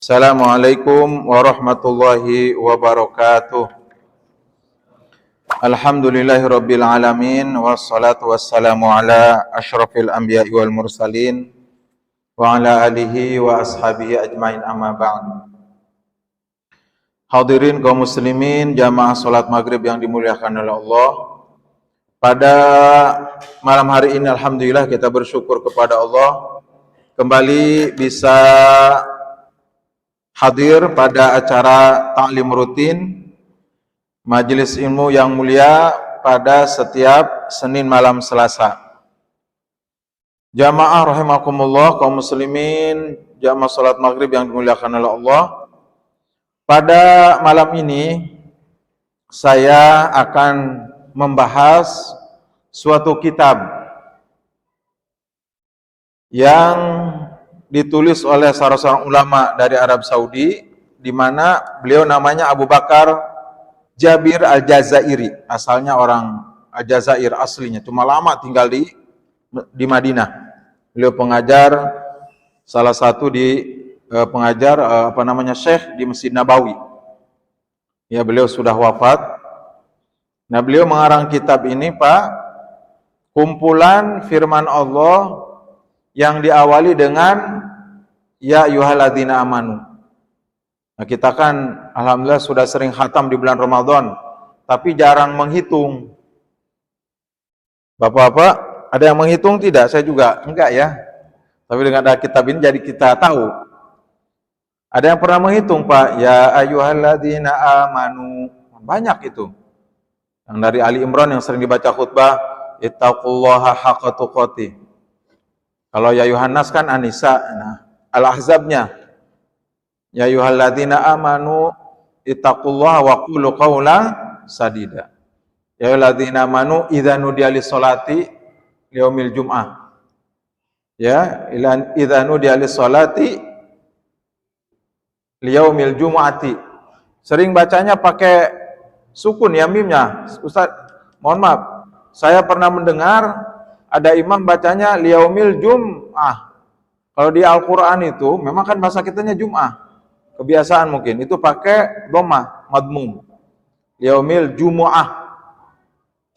Assalamualaikum warahmatullahi wabarakatuh. Alhamdulillahirabbil alamin wassalatu wassalamu ala asyrafil anbiya'i wal mursalin wa ala alihi wa ashabihi ajmain amma ba'd. Hadirin kaum muslimin jamaah salat maghrib yang dimuliakan oleh Allah. Pada malam hari ini alhamdulillah kita bersyukur kepada Allah kembali bisa hadir pada acara taklim rutin majelis ilmu yang mulia pada setiap Senin malam Selasa. Jamaah rahimakumullah kaum muslimin, jamaah salat maghrib yang dimuliakan oleh Allah. Pada malam ini saya akan membahas suatu kitab yang ditulis oleh salah seorang ulama dari Arab Saudi, di mana beliau namanya Abu Bakar Jabir Al-Jazairi, asalnya orang Aljazair aslinya, cuma lama tinggal di Madinah. Beliau pengajar, salah satu pengajar Syekh di Masjid Nabawi. Ya, beliau sudah wafat. Nah, beliau mengarang kitab ini, Pak, kumpulan firman Allah yang diawali dengan ya ayyuhalladzina amanu. Nah, kita kan alhamdulillah sudah sering khatam di bulan Ramadan, tapi jarang menghitung. Bapak-bapak, ada yang menghitung tidak? Saya juga enggak ya. Tapi dengan ada kitab ini jadi kita tahu. Ada yang pernah menghitung, Pak? Ya ayyuhalladzina amanu. Banyak itu. Yang dari Ali Imran yang sering dibaca khutbah, ittaqullaha haqqa tuqatih. Kalau ya Yohanes kan An-Nisa, nah, Al-Ahzabnya ya ayyuhalladzina amanu ittaqullaha wa qulu qawlan sadida. Ya ayyuhalladzina amanu idza nudiya lis-sholati yaumil jum'ah. Ya, idza nudiya lis-sholati liyaumil jum'ati. Sering bacanya pakai sukun ya mimnya. Ustaz, mohon maaf, saya pernah mendengar ada imam bacanya liyaumil jum'ah. Kalau di Al-Quran itu, memang kan bahasa kitanya Jum'ah. Kebiasaan mungkin, itu pakai dhammah, madmum. Liyaumil jumu'ah.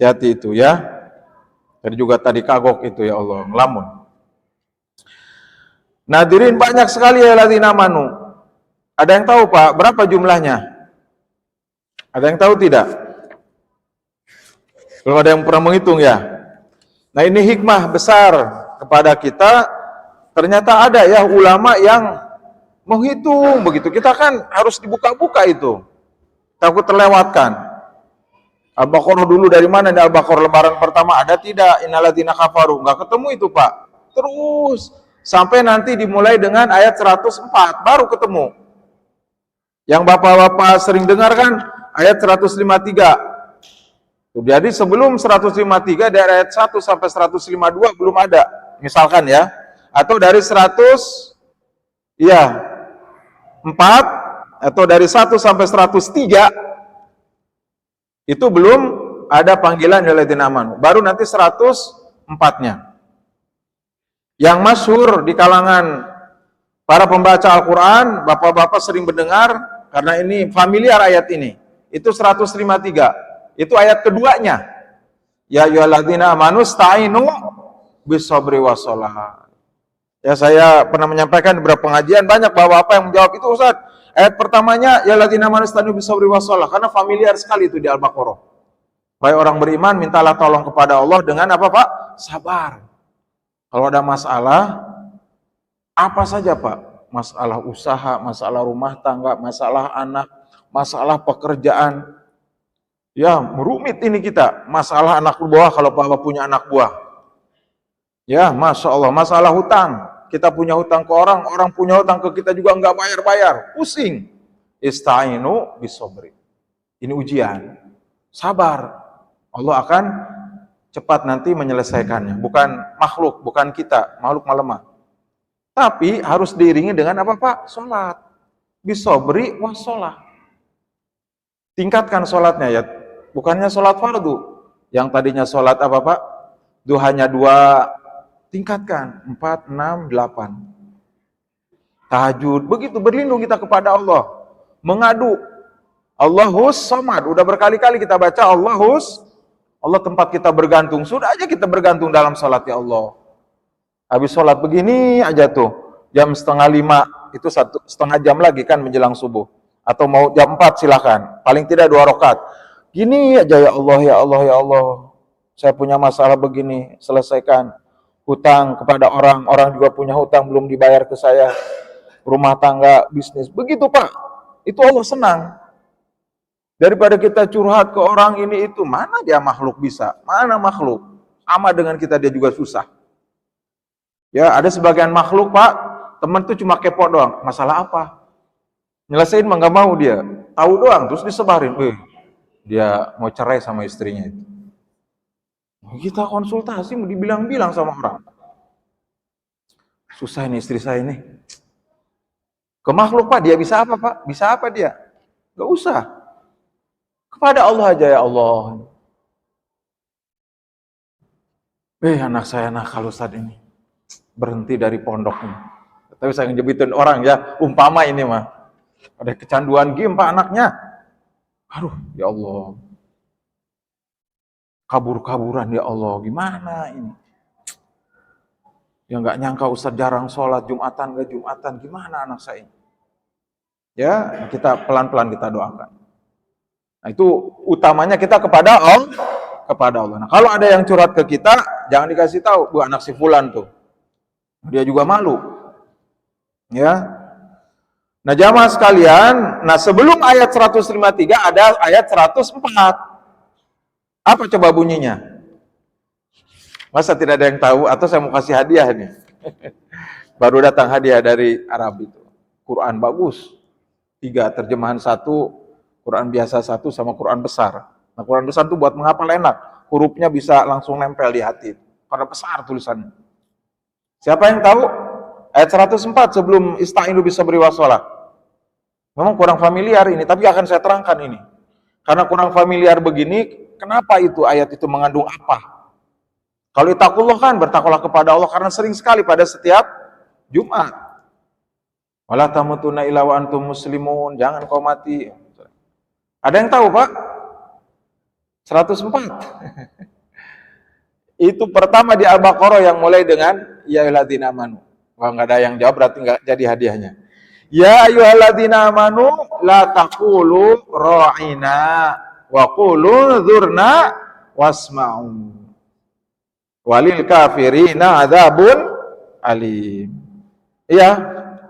Hati itu ya. Dan juga tadi kagok itu ya Allah, ngelamun. Nadirin banyak sekali ya ladzina amanu. Ada yang tahu Pak, berapa jumlahnya? Ada yang tahu tidak? Belum ada yang pernah menghitung ya? Nah, ini hikmah besar kepada kita. Ternyata ada ya ulama yang menghitung begitu. Kita kan harus dibuka-buka itu. Takut terlewatkan. Al-Baqarah dulu dari mana? Di Al-Baqarah lembaran pertama ada tidak? Innalladzina kafaru. Enggak ketemu itu, Pak. Terus sampai nanti dimulai dengan ayat 104 baru ketemu. Yang Bapak-bapak sering dengar kan ayat 153. Jadi sebelum 153 dari ayat 1 sampai 152 belum ada, misalkan ya. Atau dari 4 atau dari 1 sampai 103 itu belum ada panggilan ya ladzina amanu. Baru nanti 104-nya. Yang masyhur di kalangan para pembaca Al-Qur'an, Bapak-bapak sering mendengar karena ini familiar ayat ini. Itu 153. Itu ayat keduanya. Ya ayyuhalladzina amanu sta'inu bis-sabri was-shalah. Ya, saya pernah menyampaikan di beberapa pengajian, banyak bapak-bapak yang menjawab itu, Ustaz. Ayat pertamanya ya ladzina amanu sta'inu bis-sabri was-shalah, karena familiar sekali itu di Al-Baqarah. Baik orang beriman mintalah tolong kepada Allah dengan apa, Pak? Sabar. Kalau ada masalah apa saja, Pak? Masalah usaha, masalah rumah tangga, masalah anak, masalah pekerjaan. Ya, merumit ini kita. Masalah anak buah kalau Bapak punya anak buah. Ya, Masya Allah. Masalah hutang. Kita punya hutang ke orang, orang punya hutang ke kita juga enggak bayar-bayar. Pusing. Ista'inu bisobri. Ini ujian. Sabar. Allah akan cepat nanti menyelesaikannya. Bukan makhluk, bukan kita. Makhluk malemah. Tapi harus diiringi dengan apa, Pak? Sholat. Bisobri wassalah. Tingkatkan sholatnya ya. Bukannya sholat fardu. Yang tadinya sholat apa, Pak? Duhanya 2, tingkatkan 4, 6, 8. tahajud. Begitu berlindung kita kepada Allah. Mengadu. Allahus Samad. Udah berkali-kali kita baca Allah tempat kita bergantung. Sudah aja kita bergantung dalam salat, ya Allah. Habis salat begini aja tuh. Jam 4:30 itu 1,5 jam lagi kan menjelang subuh. Atau mau jam 4 silakan. Paling tidak 2 rakaat. Gini aja, ya Allah, ya Allah, ya Allah. Saya punya masalah begini, selesaikan. Hutang kepada orang juga punya hutang belum dibayar ke saya. Rumah tangga, bisnis. Begitu, Pak. Itu Allah senang. Daripada kita curhat ke orang ini itu, mana dia makhluk bisa? Mana makhluk? Sama dengan kita dia juga susah. Ya, ada sebagian makhluk, Pak, teman tuh cuma kepo doang. Masalah apa? Nyelesain mah nggak mau dia. Tahu doang terus disebarin. Dia mau cerai sama istrinya itu. Kita konsultasi mau dibilang-bilang sama orang. Susah ini istri saya ini. Ke makhluk, Pak, dia bisa apa, Pak? Bisa apa dia? Gak usah. Kepada Allah aja, ya Allah. Anak saya nakal Ustaz ini. Berhenti dari pondoknya. Tapi saya ngejebitin orang ya, umpama ini mah. Ada kecanduan game, Pak, anaknya. Aduh, ya Allah. Kabur-kaburan, ya Allah. Gimana ini? Ya nggak nyangka Ustaz jarang sholat, Jumatan nggak Jumatan. Gimana anak saya? Ya, kita pelan-pelan kita doakan. Nah, itu utamanya kita kepada Allah. Nah, kalau ada yang curhat ke kita, jangan dikasih tahu, bu anak si fulan tuh. Dia juga malu. Ya. Nah, jamaah sekalian, sebelum ayat 153 ada ayat 104. Apa coba bunyinya? Masa tidak ada yang tahu? Atau saya mau kasih hadiah nih? Baru datang hadiah dari Arab itu. Quran bagus. 3 terjemahan 1, Quran biasa 1 sama Quran besar. Nah, Quran besar itu buat menghafal enak. Hurufnya bisa langsung nempel di hati. Karena besar tulisannya. Siapa yang tahu? Ayat 104 sebelum ista'inu bisa beri wassalah. Memang kurang familiar ini, tapi akan saya terangkan ini. Karena kurang familiar begini, kenapa itu ayat itu mengandung apa? Kalau ittaqullah kan bertakwalah kepada Allah, karena sering sekali pada setiap Jumat. Wala tamutunna illa wa antum muslimun, jangan kau mati. Ada yang tahu, Pak? 104. Itu pertama di Al-Baqarah yang mulai dengan ya ayyuhalladzina amanu. Wah, enggak ada yang jawab, berarti enggak jadi hadiahnya. Ya ayyuhalladzina amanu la taqulu ra'ina wa qulu dzurna wasma'u. Walil kafirina adzabun alim. Iya,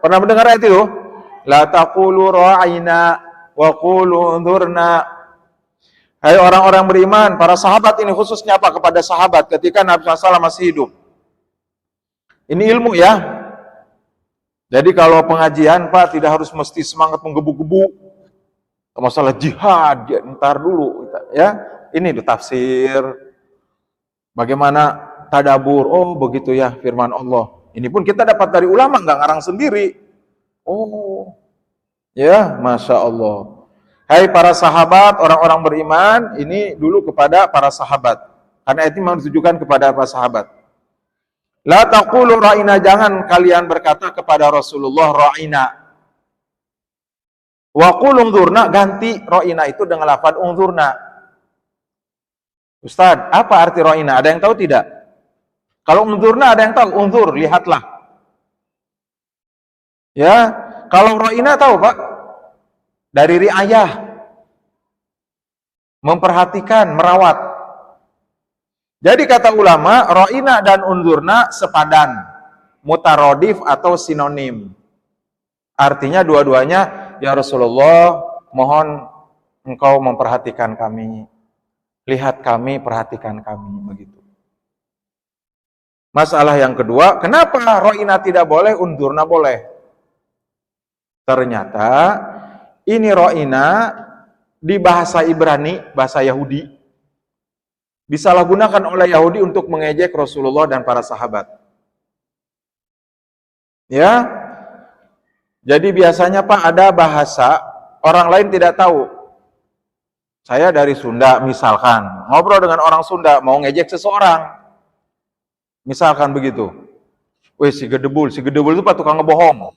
pernah mendengar ayat itu? La taqulu ra'ina wa qulu dzurna. Hai orang-orang beriman, para sahabat ini khususnya apa? Kepada sahabat ketika Nabi SAW masih hidup. Ini ilmu ya. Jadi kalau pengajian, Pak, tidak harus mesti semangat menggebu-gebu. Masalah jihad, ya, ntar dulu. Ya, ini tafsir. Bagaimana tadabur? Oh, begitu ya firman Allah. Ini pun kita dapat dari ulama, nggak ngarang sendiri. Oh, ya, Masya Allah. Hai para sahabat, orang-orang beriman, ini dulu kepada para sahabat. Karena itu mau ditujukan kepada para sahabat. La taqulu ra'ina, jangan kalian berkata kepada Rasulullah ra'ina. Wa qul unzurna, ganti ra'ina itu dengan lafaz unzurna. Ustaz, apa arti ra'ina? Ada yang tahu tidak? Kalau unzurna ada yang tahu, unzur, lihatlah. Ya, kalau ra'ina tahu, Pak? Dari riayah, memperhatikan, merawat. Jadi kata ulama, ra'ina dan unzurna sepadan, mutarodif atau sinonim. Artinya dua-duanya, ya Rasulullah, mohon engkau memperhatikan kami, lihat kami, perhatikan kami, begitu. Masalah yang kedua, kenapa ra'ina tidak boleh, unzurna boleh? Ternyata ini ra'ina di bahasa Ibrani, bahasa Yahudi, disalahgunakan oleh Yahudi untuk mengejek Rasulullah dan para sahabat. Ya, jadi biasanya Pak ada bahasa orang lain tidak tahu. Saya dari Sunda misalkan, ngobrol dengan orang Sunda mau ngejek seseorang, misalkan begitu. Wih, si gedebul itu Pak tukang ngebohong.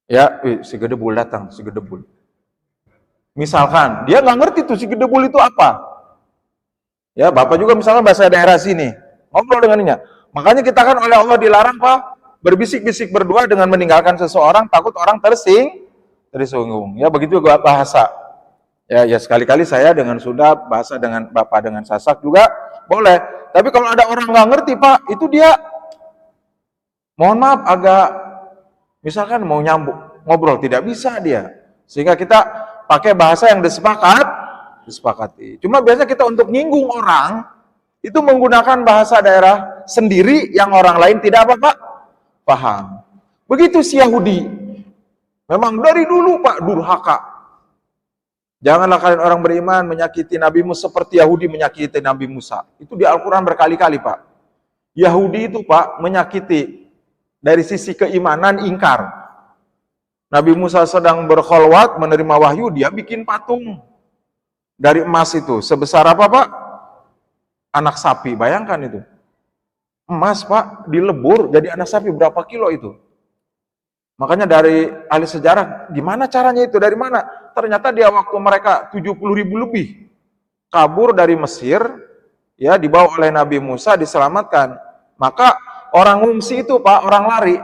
Ya, si gedebul datang, si gedebul. Misalkan dia nggak ngerti tuh si gedebul itu apa. Ya, Bapak juga misalkan bahasa daerah sini, ngobrol dengannya. Makanya kita kan oleh Allah dilarang Pak berbisik-bisik berdua dengan meninggalkan seseorang, takut orang tersinggung. Ya, begitu juga bahasa. Ya sekali-kali saya dengan Sunda, bahasa dengan Bapak dengan Sasak juga boleh. Tapi kalau ada orang nggak ngerti Pak, itu dia mohon maaf agak misalkan mau nyambung ngobrol tidak bisa dia. Sehingga kita pakai bahasa yang disepakati. Cuma biasanya kita untuk nyinggung orang itu menggunakan bahasa daerah sendiri yang orang lain tidak apa Pak paham. Begitu si Yahudi. Memang dari dulu Pak durhaka. Janganlah kalian orang beriman menyakiti Nabimu seperti Yahudi menyakiti Nabi Musa. Itu di Al-Quran berkali-kali Pak. Yahudi itu Pak menyakiti dari sisi keimanan ingkar. Nabi Musa sedang berkholwat menerima wahyu, dia bikin patung dari emas itu. Sebesar apa Pak? Anak sapi, bayangkan itu. Emas Pak dilebur jadi anak sapi berapa kilo itu? Makanya dari ahli sejarah, gimana caranya itu? Dari mana? Ternyata dia waktu mereka 70.000 lebih kabur dari Mesir, ya dibawa oleh Nabi Musa diselamatkan. Maka orang ngungsi itu Pak, orang lari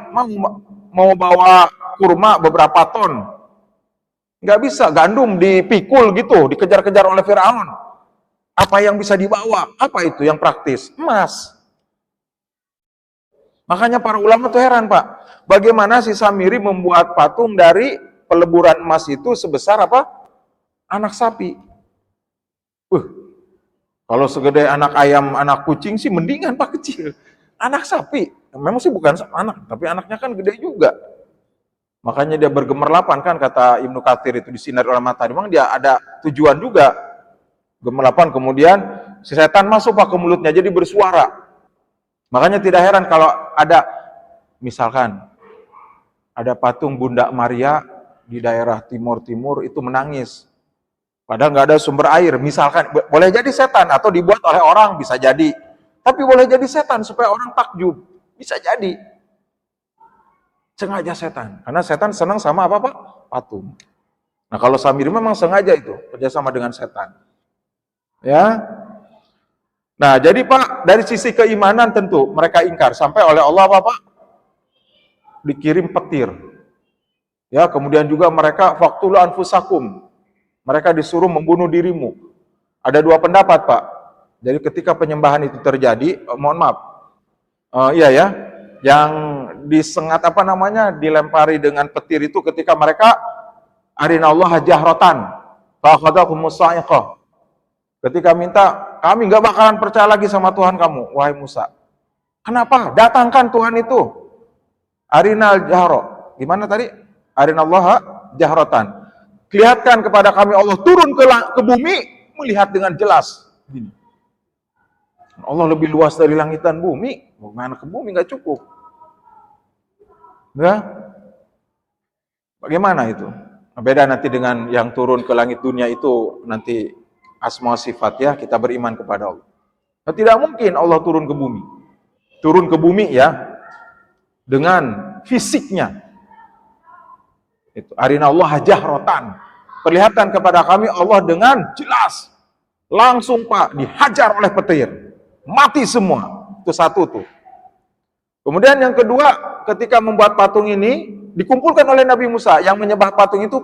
mau bawa kurma beberapa ton, nggak bisa, gandum dipikul gitu, dikejar-kejar oleh Firaun. Apa yang bisa dibawa? Apa itu yang praktis? Emas. Makanya para ulama tuh heran Pak, bagaimana si Samiri membuat patung dari peleburan emas itu sebesar apa? Anak sapi. Kalau segede anak ayam, anak kucing sih mendingan Pak kecil. Anak sapi, memang sih bukan anak, tapi anaknya kan gede juga. Makanya dia bergemerlapan kan, kata Ibnu Katsir itu di Sinar Ulama tadi. Memang dia ada tujuan juga. Gemerlapan, kemudian si setan masuk Pak ke mulutnya, jadi bersuara. Makanya tidak heran kalau ada, misalkan, ada patung Bunda Maria di daerah timur-timur itu menangis. Padahal nggak ada sumber air, misalkan, boleh jadi setan atau dibuat oleh orang, bisa jadi. Tapi boleh jadi setan supaya orang takjub, bisa jadi. Sengaja setan, karena setan senang sama apa Pak? Patung. Nah kalau Samiri memang sengaja itu, kerjasama dengan setan. Ya, nah jadi Pak, dari sisi keimanan tentu mereka ingkar, sampai oleh Allah apa Pak? Dikirim petir. Ya, kemudian juga mereka faqtulu anfusakum, mereka disuruh membunuh dirimu. Ada dua pendapat Pak. Jadi ketika penyembahan itu terjadi, mohon maaf, iya ya, yang disengat apa namanya, dilempari dengan petir itu ketika mereka arinallaha jahrotan, fa'akhadhahumus sa'iqah. Ketika minta, kami nggak bakalan percaya lagi sama Tuhan kamu, wahai Musa. Kenapa? Datangkan Tuhan itu. Arinal jahro. Gimana tadi? Arinallaha jahrotan. Lihatkan kepada kami Allah turun ke bumi, melihat dengan jelas. Gini. Allah lebih luas dari langit dan bumi. Bagaimana ke bumi nggak cukup? Ya? Bagaimana itu? Beda nanti dengan yang turun ke langit dunia itu nanti asma sifat ya, kita beriman kepada Allah. Nah, tidak mungkin Allah turun ke bumi. Turun ke bumi ya dengan fisiknya. Itu arinallaha jahrotan. Perlihatkan kepada kami Allah dengan jelas. Langsung Pak dihajar oleh petir. Mati semua. Itu satu tuh. Kemudian yang kedua, ketika membuat patung ini dikumpulkan oleh Nabi Musa yang menyembah patung itu,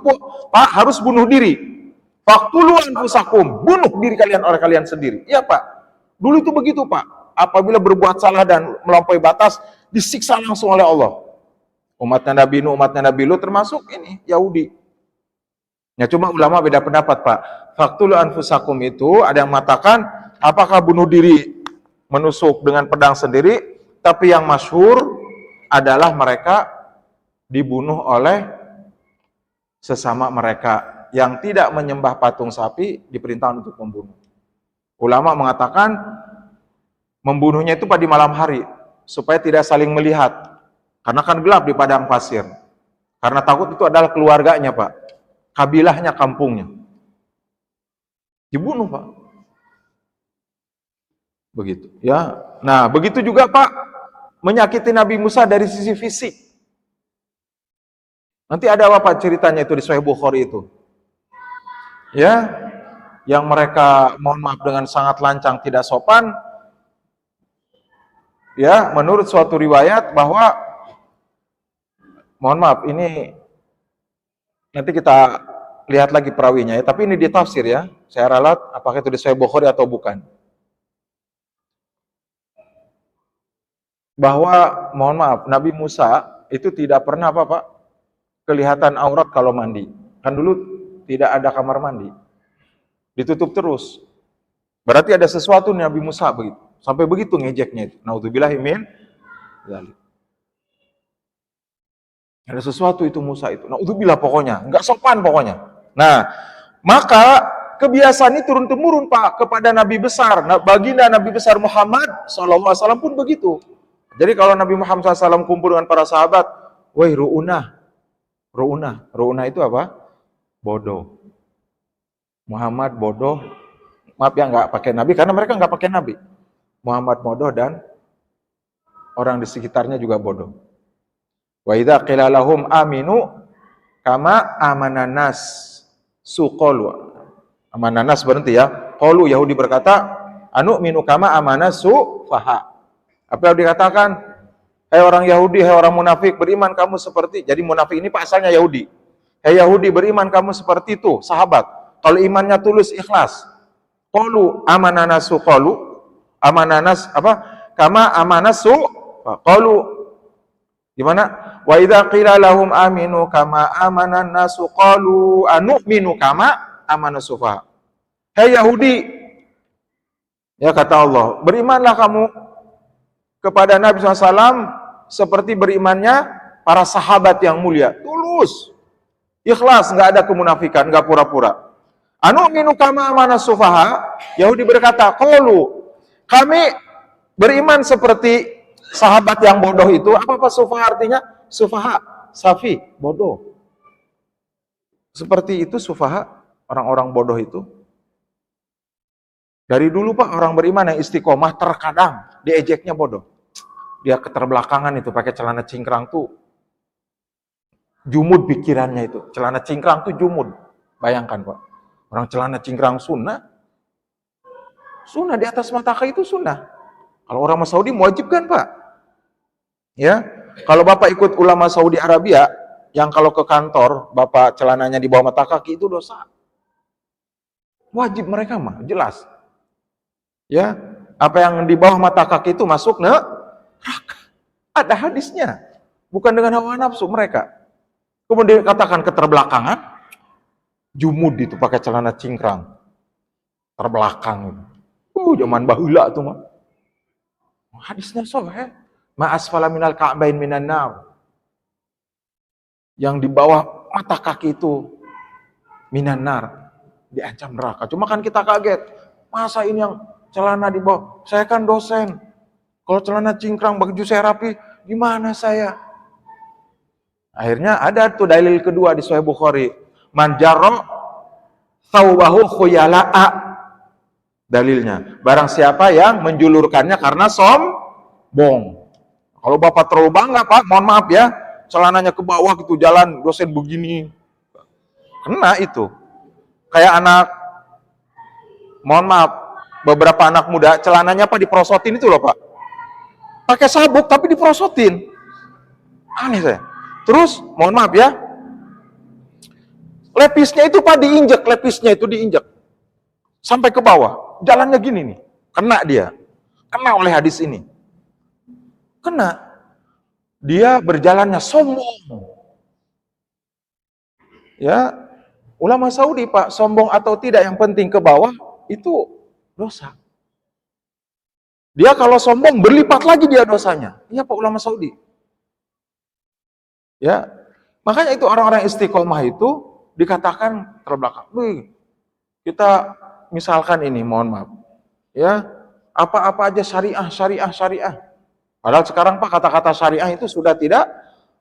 Pak harus bunuh diri. Faqtulu anfusakum, bunuh diri kalian oleh kalian sendiri. Iya Pak. Dulu itu begitu Pak. Apabila berbuat salah dan melampaui batas, disiksa langsung oleh Allah. Umatnya Nabi Nuh, umatnya Nabi Lut termasuk ini Yahudi. Ya cuma ulama beda pendapat Pak. Faqtulu anfusakum itu ada yang mengatakan apakah bunuh diri menusuk dengan pedang sendiri, tapi yang masyhur adalah mereka dibunuh oleh sesama mereka yang tidak menyembah patung sapi, diperintahkan untuk membunuh. Ulama mengatakan membunuhnya itu pada malam hari supaya tidak saling melihat. Karena kan gelap di padang pasir. Karena takut itu adalah keluarganya, Pak. Kabilahnya, kampungnya. Dibunuh, Pak. Begitu, ya. Nah, begitu juga, Pak, menyakiti Nabi Musa dari sisi fisik. Nanti ada apa ceritanya itu di Sahih Bukhari itu? Ya, yang mereka mohon maaf dengan sangat lancang tidak sopan, ya, menurut suatu riwayat bahwa mohon maaf ini nanti kita lihat lagi perawinya ya, tapi ini di tafsir ya. Saya ralat apakah itu di Sahih Bukhari atau bukan. Bahwa mohon maaf Nabi Musa itu tidak pernah apa Pak kelihatan aurat kalau mandi. Kan dulu tidak ada kamar mandi. Ditutup terus. Berarti ada sesuatu Nabi Musa begitu. Sampai begitu ngejeknya itu. Naudzubillahi min dzalik. Ada sesuatu itu Musa itu. Naudzubillah pokoknya, enggak sopan pokoknya. Nah, maka kebiasaan ini turun-temurun Pak kepada Nabi besar. Baginda Nabi besar Muhammad SAW pun begitu. Jadi kalau Nabi Muhammad SAW kumpul dengan para sahabat, woi ru'unah. Ru'unah itu apa? Bodoh. Muhammad bodoh. Maaf ya nggak pakai Nabi, karena mereka nggak pakai Nabi. Muhammad bodoh dan orang di sekitarnya juga bodoh. Wa idza qila lahum aminu kama amananas suqalu. Amananas berarti ya. Qalu Yahudi berkata, anu minu kama amanasu faha. Apa yang dikatakan? Hai orang Yahudi, hai orang munafik, beriman kamu seperti. Jadi munafik ini asalnya Yahudi. Hai Yahudi, beriman kamu seperti itu, sahabat. Kalau imannya tulus, ikhlas. Qalu amananasu qalu. Amananas apa? Kama amanasu qalu. Gimana? Wa idza qila lahum aminu kama amanan nasu qalu anu'minu kama amanasu fa. Hei Yahudi, ya kata Allah, berimanlah kamu kepada Nabi SAW seperti berimannya para sahabat yang mulia, tulus, ikhlas, nggak ada kemunafikan, nggak pura-pura. Anu'minu kama amanasu fa. Yahudi berkata, qalu, kami beriman seperti sahabat yang bodoh itu. Apa sufaha artinya? Sufaha, safi, bodoh. Seperti itu sufaha, orang-orang bodoh itu. Dari dulu Pak, orang beriman yang istiqomah terkadang diejeknya bodoh. Dia keterbelakangan itu, pakai celana cingkrang tuh. Jumud pikirannya itu. Celana cingkrang tuh jumud. Bayangkan Pak. Orang celana cingkrang sunnah. Sunnah di atas mata kaki itu sunnah. Kalau orang Saudi mewajibkan Pak. Ya, kalau Bapak ikut ulama Saudi Arabia, yang kalau ke kantor, Bapak celananya di bawah mata kaki itu dosa. Wajib mereka mah, jelas. Ya, apa yang di bawah mata kaki itu masuk neraka. Ada hadisnya. Bukan dengan hawa nafsu mereka. Kemudian dikatakan keterbelakangan, jumud itu pakai celana cingkrang. Terbelakang. Zaman baheula tuh mah. Hadisnya sahih. Ma'asfala minal ka'bain minan nar. Yang di bawah mata kaki itu minan nar, diancam neraka. Cuma kan kita kaget. Masa ini yang celana di bawah? Saya kan dosen. Kalau celana cingkrang, baju saya rapi, gimana saya? Akhirnya ada tuh dalil kedua di Sahih Bukhari. Man jarra thawbahu khuyala'a. Dalilnya, barang siapa yang menjulurkannya karena sombong. Kalau Bapak terlalu bangga Pak, mohon maaf ya, celananya ke bawah gitu, jalan dosen begini. Kena itu. Kayak anak, mohon maaf, beberapa anak muda, celananya Pak diprosotin itu loh Pak. Pakai sabuk tapi diprosotin. Aneh saya. Terus, mohon maaf ya, lepisnya itu Pak diinjek, lepisnya itu diinjek. Sampai ke bawah. Jalannya gini nih. Kena dia. Kena oleh hadis ini. Kena. Dia berjalannya sombong. Ya, ulama Saudi Pak, sombong atau tidak yang penting ke bawah itu dosa. Dia kalau sombong berlipat lagi dia dosanya. Iya Pak ulama Saudi. Ya, makanya itu orang-orang istiqomah itu dikatakan terbelakang. Wih, kita misalkan ini, mohon maaf, ya apa-apa aja syariah. Padahal sekarang Pak kata-kata syariah itu sudah tidak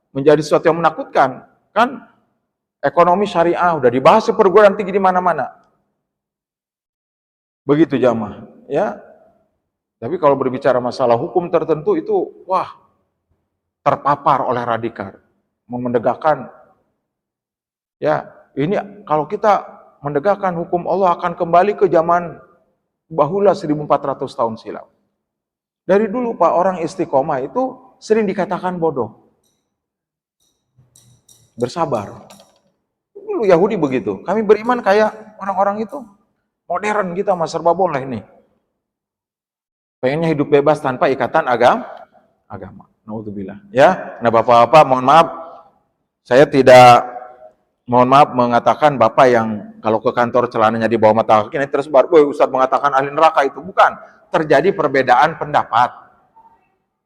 menjadi sesuatu yang menakutkan, kan? Ekonomi syariah udah dibahas di perguruan tinggi di mana-mana. Begitu jamaah, ya. Tapi kalau berbicara masalah hukum tertentu itu, wah, terpapar oleh radikal, menegakkan Ya, ini kalau kita menegakkan hukum Allah akan kembali ke zaman bahula 1400 tahun silam. Dari dulu Pak, orang istiqomah itu sering dikatakan bodoh. Bersabar. Dulu Yahudi begitu. Kami beriman kayak orang-orang itu. Modern kita mas serba boleh nih. Pengennya hidup bebas tanpa ikatan agama. Naudzubillah. Ya, nah Bapak-bapak mohon maaf, saya tidak mengatakan Bapak yang kalau ke kantor celananya di bawah mata kaki ini tersebar, "Woi, Ustaz mengatakan ahli neraka," itu bukan. Terjadi perbedaan pendapat.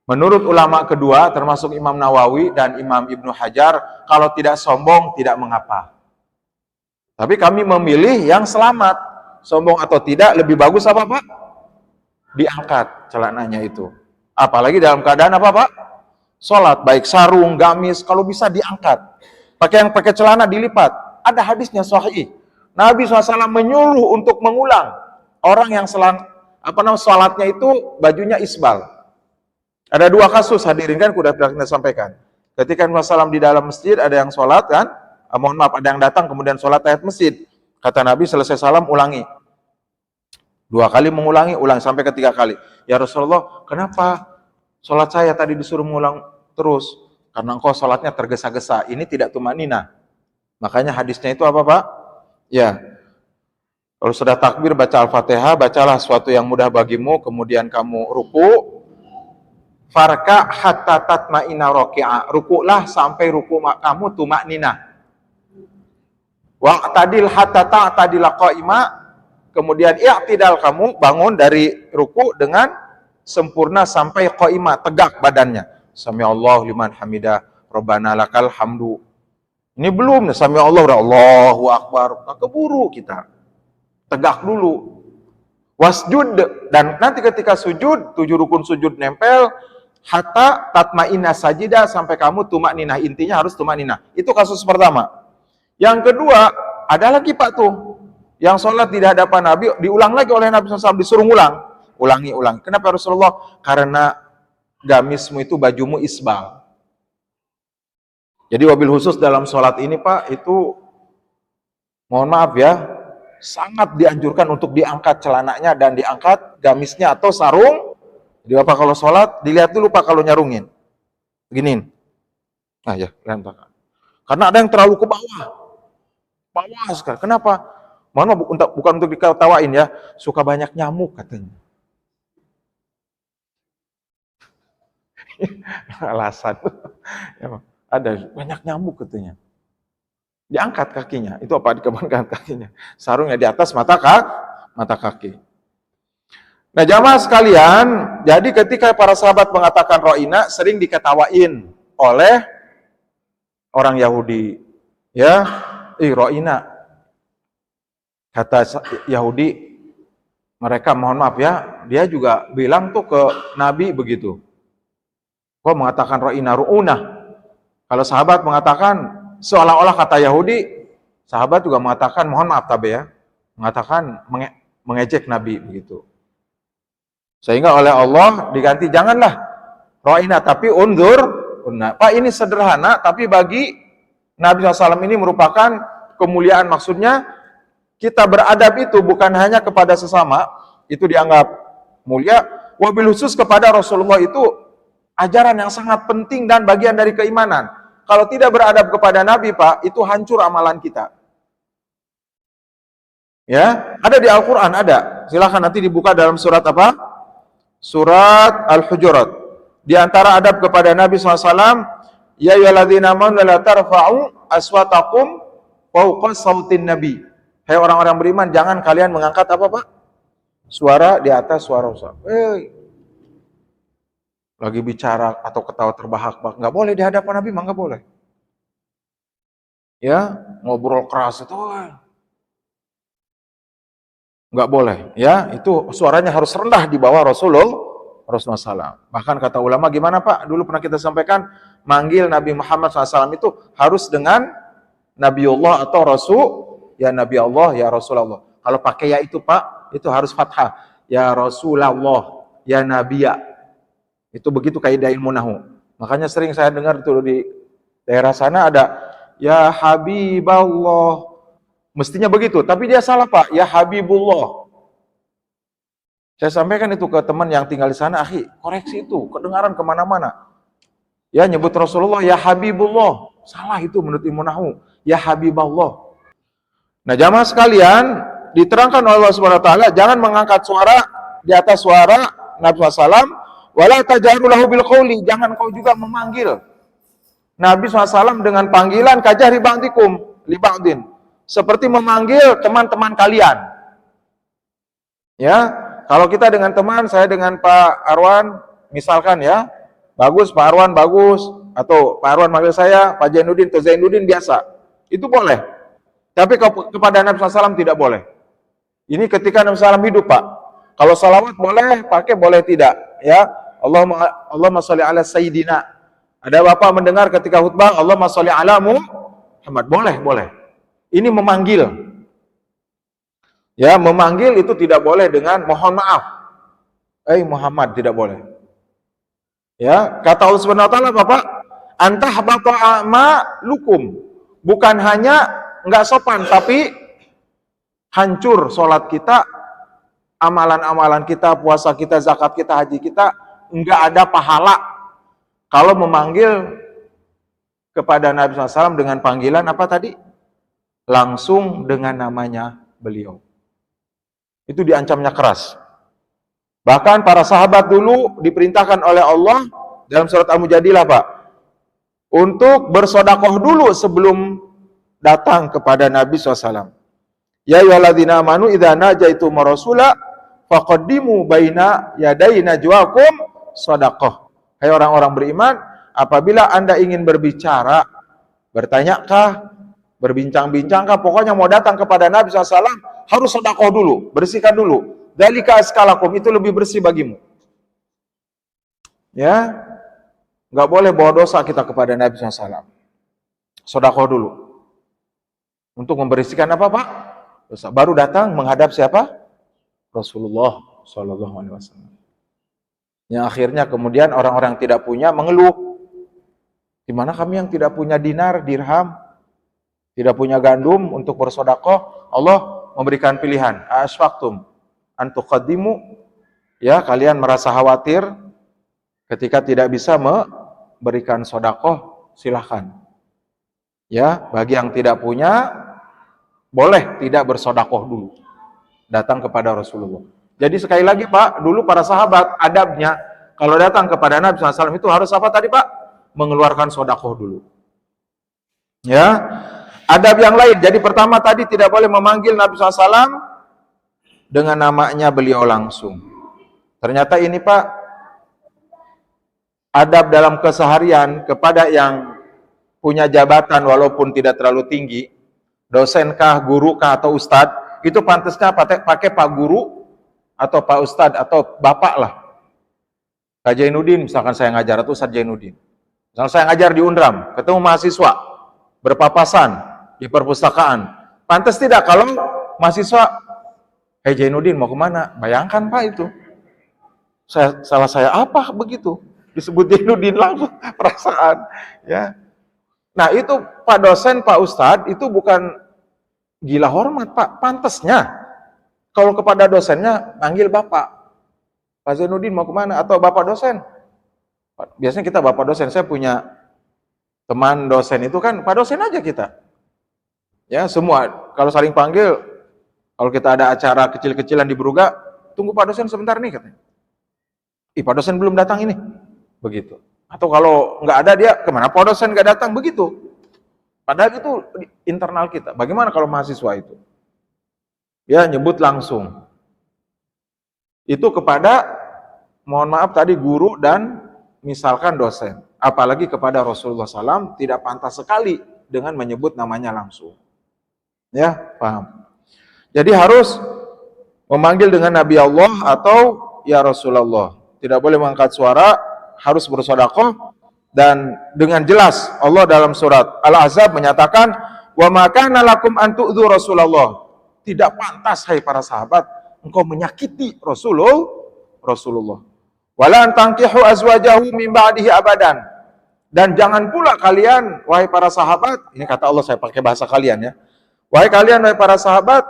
Menurut ulama kedua termasuk Imam Nawawi dan Imam Ibnu Hajar, kalau tidak sombong tidak mengapa. Tapi kami memilih yang selamat. Sombong atau tidak lebih bagus apa Pak? Diangkat celananya itu. Apalagi dalam keadaan apa Pak? Sholat, baik sarung, gamis, kalau bisa diangkat. Pakai celana dilipat. Ada hadisnya sahih. Nabi SAW menyuruh untuk mengulang. Orang yang sholatnya itu bajunya isbal. Ada dua kasus hadirin kan, sudah kita sampaikan. Ketika Nabi SAW di dalam masjid ada yang sholat kan, mohon maaf, ada yang datang kemudian sholat tahiyat masjid. Kata Nabi selesai salam ulangi. 2 kali mengulangi, ulang sampai ketiga kali. Ya Rasulullah, kenapa sholat saya tadi disuruh mengulang terus? Karena engkau sholatnya tergesa-gesa. Ini tidak tumanina. Makanya hadisnya itu apa Pak? Ya, kalau sudah takbir baca Al-Fatihah, bacalah sesuatu yang mudah bagimu, kemudian kamu ruku. Farka hatta tatma'ina roki'ah. Rukulah sampai ruku kamu tumanina. Wa'tadil hatta ta'tadil qa'imah. Kemudian i'tidal, kamu bangun dari ruku dengan sempurna sampai qa'imah, tegak badannya. Sami Allah liman hamidah, Rabbana lakal hamdu. Ini belum, sami Allah, Allahu akbar. Nah, keburu kita. Tegak dulu. Wasjud, dan nanti ketika sujud, 7 rukun sujud nempel, hatta tatma'inna sajidah, sampai kamu tumakninah. Intinya harus tumakninah. Itu kasus pertama. Yang kedua, ada lagi Pak tuh, yang sholat di hadapan Nabi, diulang lagi oleh Nabi SAW, disuruh ulang. Ulangi. Kenapa Rasulullah? Karena gamismu itu bajumu isbal. Jadi wabil khusus dalam sholat ini Pak, itu mohon maaf ya, sangat dianjurkan untuk diangkat celananya dan diangkat gamisnya atau sarung. Jadi Bapak kalau sholat, dilihat dulu Pak kalau nyarungin. Beginiin. Nah ya, lempar. Karena ada yang terlalu ke bawah. Bawah sekali. Kenapa? Mohon maaf, bukan untuk diketawain ya, suka banyak nyamuk katanya. Alasan. Ada banyak nyamuk katanya. Diangkat kakinya. Itu apa? Dikembangkan kakinya. Sarungnya di atas mata kaki. Nah jamaah sekalian, jadi ketika para sahabat mengatakan ro'ina, sering diketawain oleh orang Yahudi. Ya, ro'ina. Kata Yahudi, mereka mohon maaf ya, dia juga bilang tuh ke Nabi begitu. Kok mengatakan ro'ina ru'una? Kalau sahabat mengatakan, seolah-olah kata Yahudi, sahabat juga mengatakan, mohon maaf tabe ya, mengatakan mengejek Nabi begitu. Sehingga oleh Allah diganti, janganlah ro'ina, tapi undur. Pak ini sederhana, tapi bagi Nabi SAW ini merupakan kemuliaan. Maksudnya, kita beradab itu bukan hanya kepada sesama, itu dianggap mulia, wabil khusus kepada Rasulullah itu ajaran yang sangat penting dan bagian dari keimanan. Kalau tidak beradab kepada Nabi Pak, itu hancur amalan kita. Ya, ada di Al-Quran, ada. Silahkan nanti dibuka dalam surat apa? Surat Al-Hujurat. Di antara adab kepada Nabi SAW, ya ayyuhalladzina amanu la tarfa'u aswatakum fawqa sautin nabi. Hai orang-orang beriman, jangan kalian mengangkat apa Pak? Suara di atas suara Ustaz. Lagi bicara atau ketawa terbahak-bahak, nggak boleh di hadapan Nabi, mah nggak boleh. Ya, ngobrol keras itu nggak boleh. Ya, itu suaranya harus rendah di bawah Rasulullah SAW. Bahkan kata ulama, gimana Pak? Dulu pernah kita sampaikan, manggil Nabi Muhammad SAW itu harus dengan Nabiullah atau Rasul. Ya Nabi Allah, ya Rasulullah. Kalau pakai ya itu Pak, itu harus fathah. Ya Rasulullah, ya Nabiya. Itu begitu kaidah ilmu nahu. Makanya sering saya dengar itu di daerah sana ada ya Habiballah. Mestinya begitu, tapi dia salah Pak, ya Habibullah. Saya sampaikan itu ke teman yang tinggal di sana, akhi, koreksi itu, kedengaran kemana-mana. Ya nyebut Rasulullah, ya Habibullah. Salah itu menurut Ilmu Nahwu, ya Habiballah. Nah jamaah sekalian, diterangkan oleh Allah Subhanahu Wa Taala, jangan mengangkat suara di atas suara Nabi SAW. Wala tajharu lahu bil qauli, jangan kau juga memanggil Nabi SAW dengan panggilan kajahri ba'dikum li ba'din, seperti memanggil teman-teman kalian. Ya, kalau kita dengan teman, saya dengan Pak Arwan, misalkan ya, bagus Pak Arwan bagus, atau Pak Arwan manggil saya Pak Zainuddin atau Zainuddin biasa, itu boleh. Tapi kepada Nabi SAW tidak boleh. Ini ketika Nabi SAW hidup Pak. Kalau salawat boleh, pakai boleh tidak. Ya, Allahumma sholli ala Sayyidina. Ada bapak mendengar ketika khutbah, Allahumma sholli ala Muhammad. Boleh. Ini memanggil. Ya, memanggil itu tidak boleh dengan mohon maaf. Muhammad, tidak boleh. Ya, kata Allah Subhanahu wa taala Bapak, antah bata a'malukum. Bukan hanya enggak sopan, tapi hancur sholat kita, amalan-amalan kita, puasa kita, zakat kita, haji kita, enggak ada pahala kalau memanggil kepada Nabi SAW dengan panggilan apa tadi? Langsung dengan namanya beliau. Itu diancamnya keras. Bahkan para sahabat dulu diperintahkan oleh Allah dalam surat Al-Mujadilah Pak, untuk bersodakoh dulu sebelum datang kepada Nabi SAW. Ya ayyuhalladzina amanu idza najaitum rasula faqaddimu baina yaday najwakum shadaqah. Hai orang-orang beriman, apabila Anda ingin berbicara, bertanyakah, berbincang-bincangkah, pokoknya mau datang kepada Nabi SAW, harus sedekah dulu, bersihkan dulu. Dzalika azkalakum, itu lebih bersih bagimu. Ya, nggak boleh bawa dosa kita kepada Nabi SAW. Sedekah dulu. Untuk membersihkan apa Pak? Dosa. Baru datang menghadap siapa? Rasulullah SAW. Yang akhirnya kemudian orang-orang tidak punya mengeluh. Di mana kami yang tidak punya dinar, dirham, tidak punya gandum untuk bersedekah? Allah memberikan pilihan. Asfaqtum an tuqaddimu, ya kalian merasa khawatir ketika tidak bisa memberikan sedekah, silahkan. Ya, bagi yang tidak punya boleh tidak bersedekah dulu. Datang kepada Rasulullah. Jadi sekali lagi Pak, dulu para sahabat adabnya kalau datang kepada Nabi SAW itu harus apa tadi Pak? Mengeluarkan sedekah dulu. Ya, adab yang lain. Jadi pertama tadi tidak boleh memanggil Nabi SAW dengan namanya beliau langsung. Ternyata ini Pak, adab dalam keseharian kepada yang punya jabatan walaupun tidak terlalu tinggi, dosenkah, gurukah, atau ustadz, itu pantasnya pakai Pak Guru, atau Pak Ustadz, atau Bapak lah. Pak Zainuddin, misalkan saya ngajar, atau Ustadz Zainuddin. Misalkan saya ngajar di Undram, ketemu mahasiswa, berpapasan di perpustakaan. Pantas tidak kalau mahasiswa, hey Zainuddin mau kemana? Bayangkan Pak itu. Salah saya apa begitu? Disebut Zainuddin langsung perasaan. Ya. Nah itu Pak dosen, Pak Ustadz, itu bukan gila hormat Pak. Pantasnya kalau kepada dosennya panggil Bapak. Pak Zainuddin mau kemana? Atau Bapak dosen. Biasanya kita Bapak dosen. Saya punya teman dosen itu kan Pak dosen aja kita. Ya semua. Kalau saling panggil, kalau kita ada acara kecil-kecilan di Beruga, tunggu Pak dosen sebentar nih katanya. Pak dosen belum datang ini. Begitu. Atau kalau nggak ada dia, kemana Pak dosen nggak datang? Begitu. Padahal itu internal kita. Bagaimana kalau mahasiswa itu? Ya nyebut langsung. Itu kepada, mohon maaf tadi, guru dan misalkan dosen. Apalagi kepada Rasulullah SAW tidak pantas sekali dengan menyebut namanya langsung. Ya, paham? Jadi harus memanggil dengan Nabi Allah atau ya Rasulullah. Tidak boleh mengangkat suara, harus bersedekah. Dan dengan jelas Allah dalam surat Al-Ahzab menyatakan, wa ma kana lakum an tu'dzu Rasulullah. Tidak pantas hai para sahabat engkau menyakiti Rasulullah. Wala an tankihu azwajahu min ba'dihi abadan. Dan jangan pula kalian, wahai para sahabat, ini kata Allah, saya pakai bahasa kalian ya. Wahai kalian, wahai para sahabat,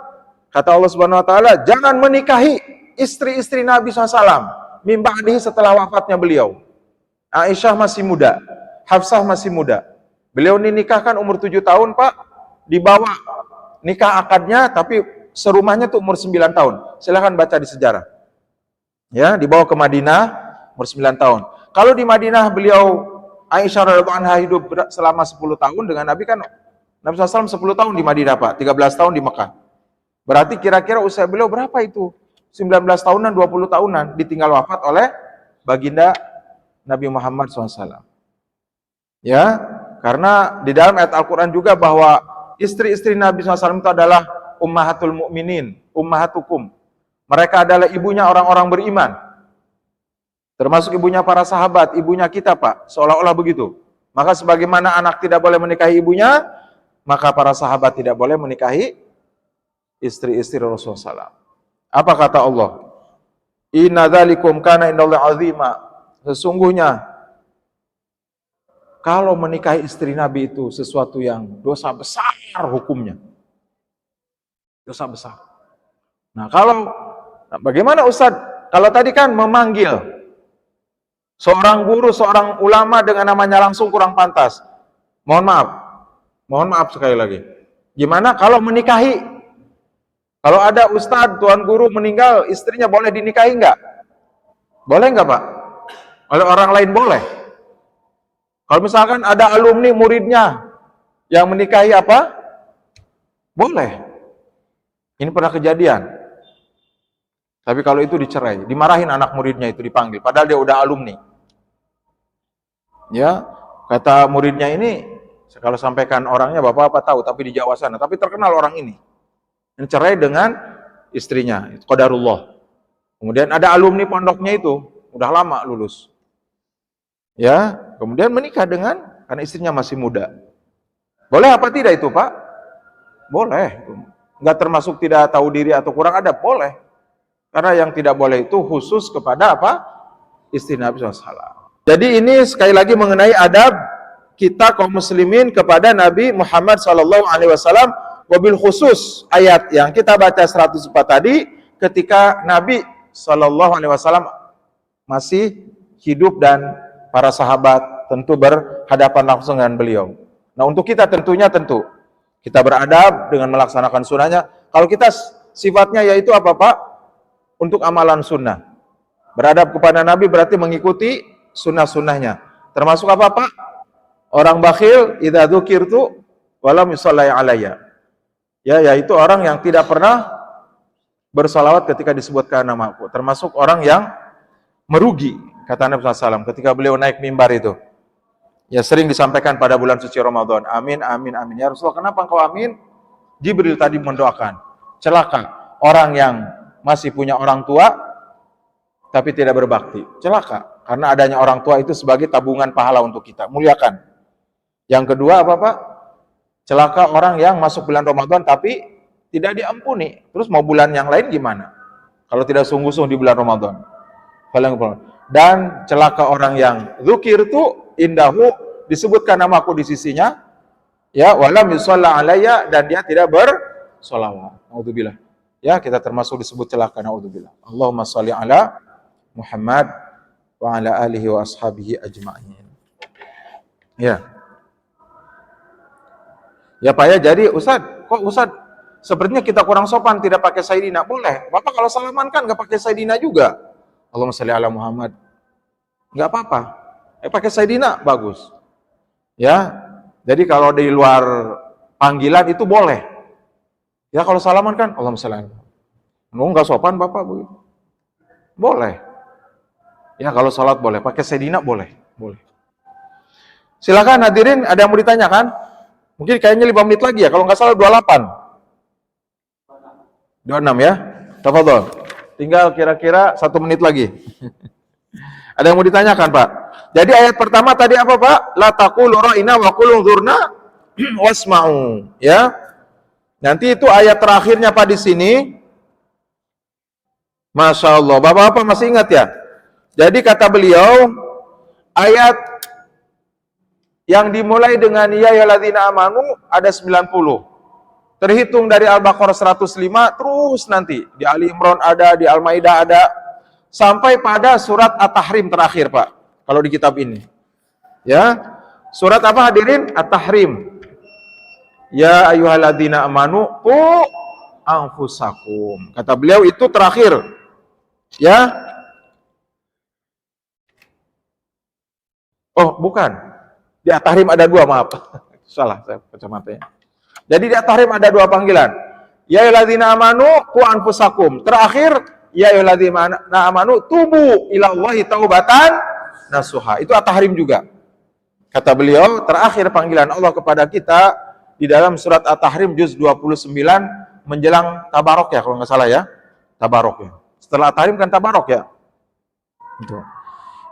kata Allah Subhanahu wa taala, jangan menikahi istri-istri Nabi SAW min ba'dihi, setelah wafatnya beliau. Aisyah masih muda, Hafsah masih muda. Beliau dinikahkan umur 7 tahun, Pak. Dibawa nikah akadnya, tapi serumahnya tuh umur 9 tahun. Silahkan baca di sejarah. Ya, dibawa ke Madinah umur 9 tahun. Kalau di Madinah beliau, Aisyah radhiyallahu anha hidup selama 10 tahun dengan Nabi, kan Nabi SAW 10 tahun di Madinah, Pak, 13 tahun di Mekah. Berarti kira-kira usia beliau berapa itu? 19 tahunan, 20 tahunan, ditinggal wafat oleh baginda Nabi Muhammad SAW. Ya, karena di dalam ayat Al-Quran juga bahwa istri-istri Nabi SAW itu adalah ummahatul mu'minin, ummahatukum. Mereka adalah ibunya orang-orang beriman. Termasuk ibunya para sahabat, ibunya kita, Pak, seolah-olah begitu. Maka sebagaimana anak tidak boleh menikahi ibunya, maka para sahabat tidak boleh menikahi istri-istri Rasulullah SAW. Apa kata Allah? Inna dzalikum kana indallahi azima. Sesungguhnya kalau menikahi istri Nabi itu sesuatu yang dosa besar hukumnya. Dosa besar. Nah, bagaimana Ustaz? Kalau tadi kan memanggil seorang guru, seorang ulama dengan namanya langsung kurang pantas. Mohon maaf sekali lagi. Gimana kalau menikahi? Kalau ada ustadz, tuan guru meninggal, istrinya boleh dinikahi enggak? Boleh enggak, Pak? Oleh orang lain boleh. Kalau misalkan ada alumni muridnya yang menikahi apa? Boleh. Ini pernah kejadian. Tapi kalau itu dicerai, dimarahin anak muridnya itu, dipanggil. Padahal dia udah alumni. Ya, kata muridnya ini, kalau sampaikan orangnya bapak-bapak tahu, tapi di Jawa sana, tapi terkenal orang ini. Mencerai dengan istrinya, itu qadarullah. Kemudian ada alumni pondoknya itu, udah lama lulus. Ya, kemudian menikah karena istrinya masih muda. Boleh apa tidak itu, Pak? Boleh. Enggak termasuk tidak tahu diri atau kurang adab, boleh. Karena yang tidak boleh itu khusus kepada apa? Istri Nabi SAW. Jadi ini sekali lagi mengenai adab kita kaum muslimin kepada Nabi Muhammad SAW. Wabil khusus ayat yang kita baca 104 tadi, ketika Nabi SAW masih hidup dan para sahabat tentu berhadapan langsung dengan beliau. Nah, untuk kita tentunya kita beradab dengan melaksanakan sunnahnya. Kalau kita sifatnya yaitu apa, Pak? Untuk amalan sunnah. Beradab kepada Nabi berarti mengikuti sunnah-sunnahnya. Termasuk apa, Pak? Orang bakhil idza dzukirtu walam yusalli alayya. Ya, yaitu orang yang tidak pernah bersalawat ketika disebutkan namaku. Termasuk orang yang merugi, kata Nabi SAW ketika beliau naik mimbar itu. Ya, sering disampaikan pada bulan suci Ramadan. Amin, amin, amin. Ya Rasulullah, kenapa engkau amin? Jibril tadi mendoakan. Celaka orang yang masih punya orang tua tapi tidak berbakti. Celaka, karena adanya orang tua itu sebagai tabungan pahala untuk kita. Muliakan. Yang kedua apa, Pak? Celaka orang yang masuk bulan Ramadan tapi tidak diampuni. Terus mau bulan yang lain gimana? Kalau tidak sungguh-sungguh di bulan Ramadan. Dan celaka orang yang dzukirtu indahu, disebutkan namaku di sisinya, ya, walam yusalla alayya, dan dia tidak bersolawat. Naudzubillah. Ya, kita termasuk disebut celaka, naudzubillah. Allahumma shalli ala Muhammad wa ala alihi wa ashabihi ajma'in. Ya. Ya, Pak, ya, jadi kok Ustaz sepertinya kita kurang sopan tidak pakai Sayyidina? Boleh. Bapak kalau salaman kan nggak pakai Sayyidina juga. Allahumma shalli ala Muhammad. Nggak apa-apa. Pakai Sayyidina bagus. Ya. Jadi kalau di luar panggilan itu boleh. Ya, kalau salaman kan Allahumma shalli ala Muhammad. Nggak sopan Bapak begitu. Boleh. Ya, kalau salat boleh, pakai Sayyidina boleh. Boleh. Silakan hadirin, ada yang mau ditanyakan? Mungkin kayaknya 5 menit lagi ya, kalau nggak salah 28. 26 ya. Tafadhol. Tinggal kira-kira 1 menit lagi. Ada yang mau ditanyakan, Pak? Jadi ayat pertama tadi apa, Pak? La taqulu ra'ina wa qulu dzurna wasma'u, ya. Nanti itu ayat terakhirnya, Pak, di sini. Masya Allah. Bapak-bapak masih ingat ya? Jadi kata beliau, ayat Yang dimulai dengan ya ayyuhalladzina amanu ada 90. Terhitung dari Al-Baqarah 105 terus nanti di Ali Imran ada, di Al-Maidah ada, sampai pada surat At-Tahrim terakhir, Pak. Kalau di kitab ini. Ya. Surat apa hadirin? At-Tahrim. Ya ayyuhalladzina amanu qu anfusakum. Kata beliau itu terakhir. Ya. Oh, bukan. Di At-Tahrim ada dua, maaf. Salah saya kacamatanya. Jadi di At-Tahrim ada dua panggilan. Ya ayyuhalladzina amanu qu anfusakum. Terakhir ya ayyuhalladzina amanu tubu ilallahi taubatan nasuha. Itu At-Tahrim juga. Kata beliau, terakhir panggilan Allah kepada kita di dalam surat At-Tahrim juz 29 menjelang Tabarok ya, kalau nggak salah ya. Tabarok ya. Setelah At-Tahrim kan Tabarok ya.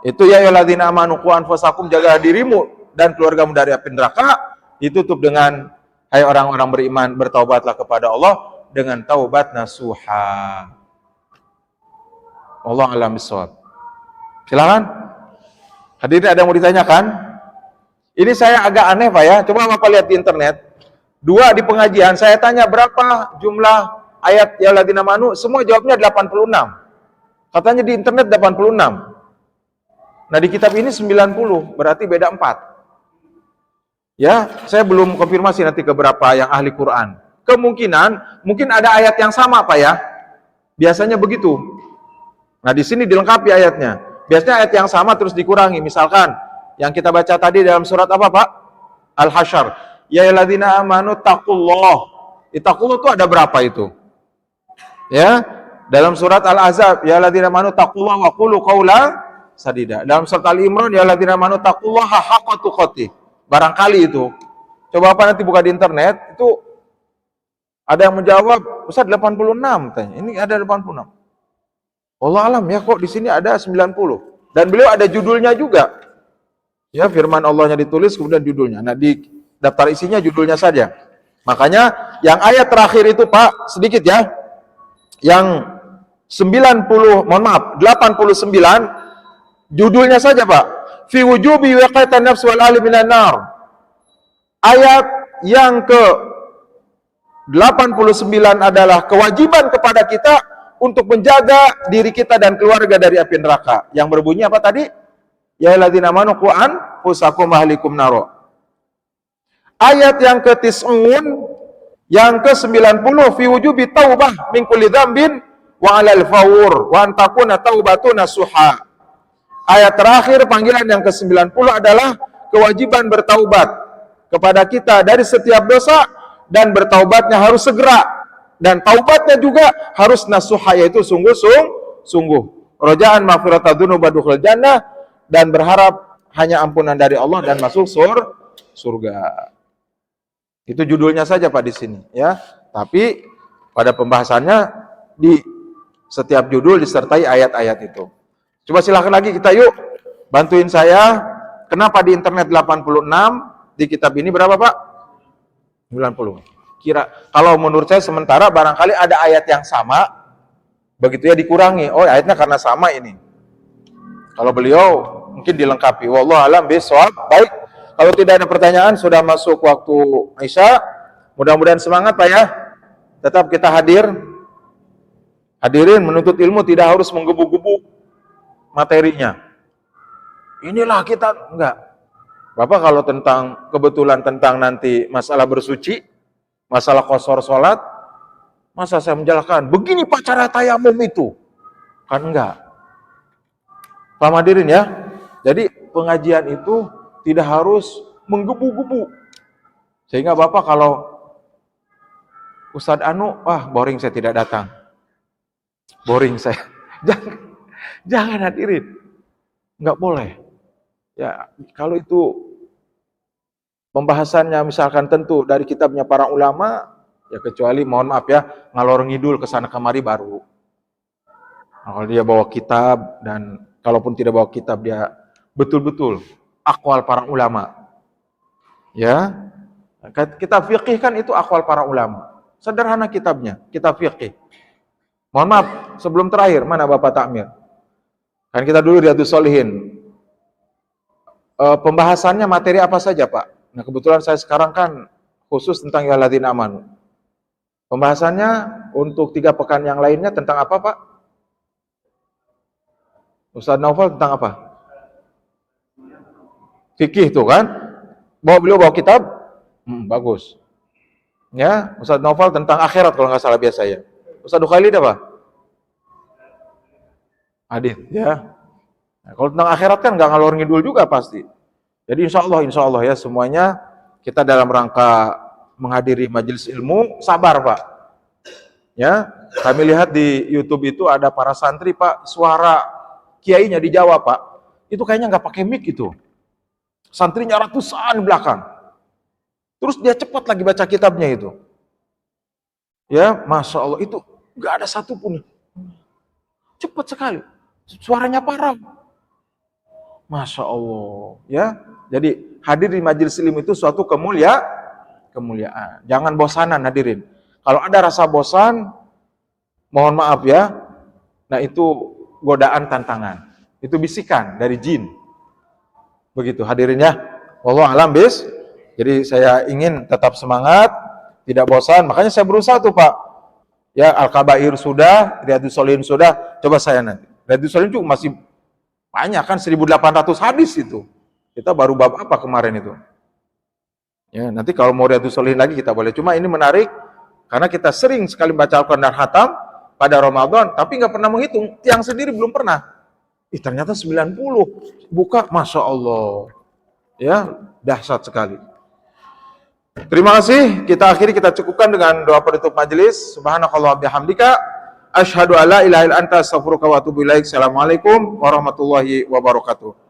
Itu ya ayyuhalladzina amanu qu anfusakum, jaga dirimu dan keluargamu dari api neraka. Ditutup dengan hai orang-orang beriman, bertaubatlah kepada Allah dengan taubat nasuha. Allah alam bisawab. Silakan. Hadirin, ada yang mau ditanyakan? Ini saya agak aneh, Pak ya. Coba Bapak lihat di internet. Dua di pengajian, saya tanya berapa jumlah ayat ya ayyuhalladzina amanu, semua jawabnya 86. Katanya di internet 86. Nah, di kitab ini 90, berarti beda 4. Ya, saya belum konfirmasi nanti ke berapa yang ahli Quran. Kemungkinan, mungkin ada ayat yang sama, Pak ya. Biasanya begitu. Nah, di sini dilengkapi ayatnya. Biasanya ayat yang sama terus dikurangi. Misalkan, yang kita baca tadi dalam surat apa, Pak? Al-Hasyr. Ya ayyuhalladzina amanu taqullah. Taqullah itu ada berapa itu? Ya, dalam surat Al-Ahzab, ya ayyuhalladzina amanu taqullah wa qulu qawlan sadida. Dalam surat Al-Imran, ya ayyuhalladzina amanu taqullaha haqqa tuqatih. Barangkali itu. Coba apa nanti buka di internet, itu ada yang menjawab, Ustaz 86 tanya. Ini ada 86. Allah alam ya, kok di sini ada 90. Dan beliau ada judulnya juga. Ya, firman Allahnya ditulis kemudian judulnya. Nah, di daftar isinya judulnya saja. Makanya yang ayat terakhir itu, Pak, sedikit ya. Yang 90, mohon maaf, 89 judulnya saja, Pak. Fi wujubi waqaitan nafs wal ahli minan nar. Ayat yang ke 89 adalah kewajiban kepada kita untuk menjaga diri kita dan keluarga dari api neraka. Yang berbunyi apa tadi? Ya ayyuhalladzina amanu qu anfusakum wa ahlikum nar. Ayat yang ke-90, yang ke-90 fi wujubi taubah min kulli dzambin wa 'alal fawur wa an takuna taubatun nasuha. Ayat terakhir panggilan yang ke-90 adalah kewajiban bertaubat kepada kita dari setiap dosa, dan bertaubatnya harus segera, dan taubatnya juga harus nasuha, yaitu sungguh-sungguh. Roja'an maghfirata dzunub wa dukhul jannah, dan berharap hanya ampunan dari Allah dan masuk surga. Itu judulnya saja, Pak, di sini ya. Tapi pada pembahasannya di setiap judul disertai ayat-ayat itu. Coba silakan lagi kita yuk, bantuin saya. Kenapa di internet 86, di kitab ini berapa, Pak? 90. Kira kalau menurut saya sementara barangkali ada ayat yang sama, begitu ya dikurangi. Oh, ayatnya karena sama ini. Kalau beliau mungkin dilengkapi. Wallahu alam bishawab. Baik, kalau tidak ada pertanyaan, sudah masuk waktu Isya. Mudah-mudahan semangat, Pak ya. Tetap kita hadir. Hadirin, menuntut ilmu tidak harus menggebu-gebu materinya. Inilah kita, enggak. Bapak kalau kebetulan tentang nanti masalah bersuci, masalah qashar sholat, masa saya menjelaskan, begini Pak cara tayamum itu? Kan enggak. Paham hadirin ya? Jadi pengajian itu tidak harus menggebu-gebu. Sehingga Bapak kalau Ustadz Anu, wah boring saya tidak datang. Boring saya. Jangan hadirin. Enggak boleh. Ya, kalau itu pembahasannya misalkan tentu dari kitabnya para ulama, ya kecuali mohon maaf ya, ngalor ngidul ke sana kemari baru. Nah, kalau dia bawa kitab, dan kalaupun tidak bawa kitab dia betul-betul aqwal para ulama. Ya. Kitab fiqih kan itu aqwal para ulama. Sederhana kitabnya, kitab fiqih. Mohon maaf, sebelum terakhir, mana Bapak Takmir? Kan kita dulu Riyadhus Shalihin. Pembahasannya materi apa saja, Pak? Nah, kebetulan saya sekarang kan khusus tentang ya alladzina amanu. Pembahasannya untuk 3 pekan yang lainnya tentang apa, Pak? Ustaz Naufal tentang apa? Fikih tuh kan? Beliau bawa kitab? Bagus. Ya, Ustaz Naufal tentang akhirat kalau nggak salah biasa ya. Ustaz Khalid apa? Hadis, ya. Nah, kalau tentang akhirat kan nggak ngalor ngidul juga pasti. Jadi insya Allah ya semuanya kita dalam rangka menghadiri majelis ilmu, sabar Pak. Ya, kami lihat di YouTube itu ada para santri Pak, suara kiainya di Jawa Pak, itu kayaknya nggak pakai mic itu. Santrinya ratusan belakang. Terus dia cepat lagi baca kitabnya itu. Ya, Masya Allah, itu nggak ada satupun. Cepat sekali. Suaranya parah. Masya Allah. Ya, jadi hadir di majelis ilmu itu suatu kemuliaan. Jangan bosanan hadirin. Kalau ada rasa bosan, mohon maaf ya. Nah, itu godaan tantangan. Itu bisikan dari jin. Begitu hadirin ya. Wallahu a'lam bis. Jadi saya ingin tetap semangat, tidak bosan. Makanya saya berusaha tuh Pak. Ya, Al-Kabair sudah, Riyadhus Shalihin sudah. Coba saya nanti. Riyadhus Shalihin juga masih banyak kan, 1800 hadis itu. Kita baru bab apa kemarin itu? Ya, nanti kalau mau Riyadhus Shalihin lagi kita boleh. Cuma ini menarik karena kita sering sekali baca Al-Quran dan khatam pada Ramadan, tapi nggak pernah menghitung. Tiang sendiri belum pernah. Ternyata 90. Buka, Masya Allah. Ya, dahsyat sekali. Terima kasih. Kita akhiri, kita cukupkan dengan doa penutup majelis. Subhanakallah bihamdika. Asyhadu alla ilaha illa anta astaghfiruka wa atubu ilaik. Assalamualaikum warahmatullahi wabarakatuh.